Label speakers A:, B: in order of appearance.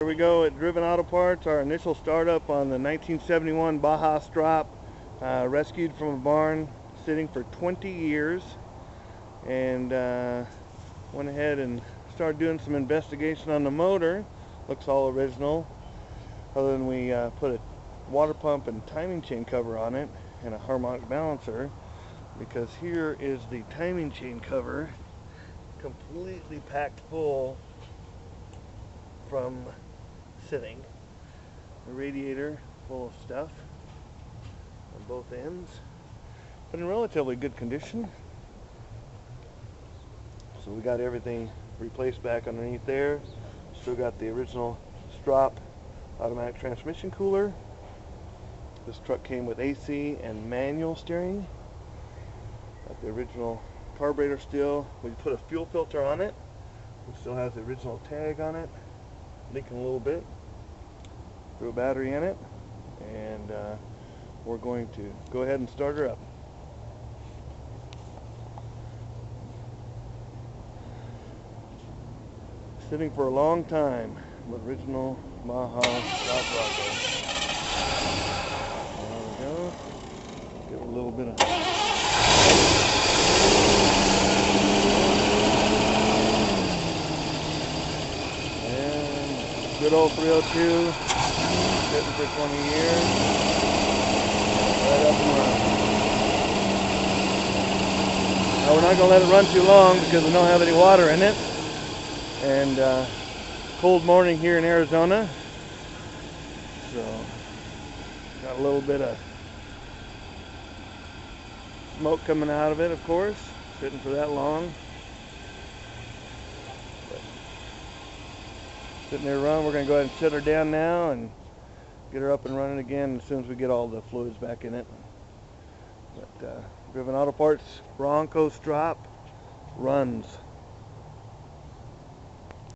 A: Here we go at Driven Auto Parts, our initial startup on the 1971 Baja Stroppe, rescued from a barn, sitting for 20 years, and went ahead and started doing some investigation on the motor. Looks all original, other than we put a water pump and timing chain cover on it and a harmonic balancer, because here is the timing chain cover completely packed full from sitting. The radiator full of stuff on both ends, but in relatively good condition. So we got everything replaced back underneath there. Still got the original Stroppe automatic transmission cooler. This truck came with AC and manual steering. Got the original carburetor still. We put a fuel filter on it. It still has the original tag on it. Leaking a little bit. Threw a battery in it, and we're going to go ahead and start her up. Sitting for a long time, the original Baja Stroppe Bronco. There we go. Give it a little bit of good old 302, sitting for 20 years, right up and running. Now we're not going to let it run too long because we don't have any water in it, and cold morning here in Arizona, so got a little bit of smoke coming out of it, of course, sitting for that long. Sitting there running. We're going to go ahead and shut her down now and get her up and running again as soon as we get all the fluids back in it. But Driven Auto Parts Bronco Stroppe runs.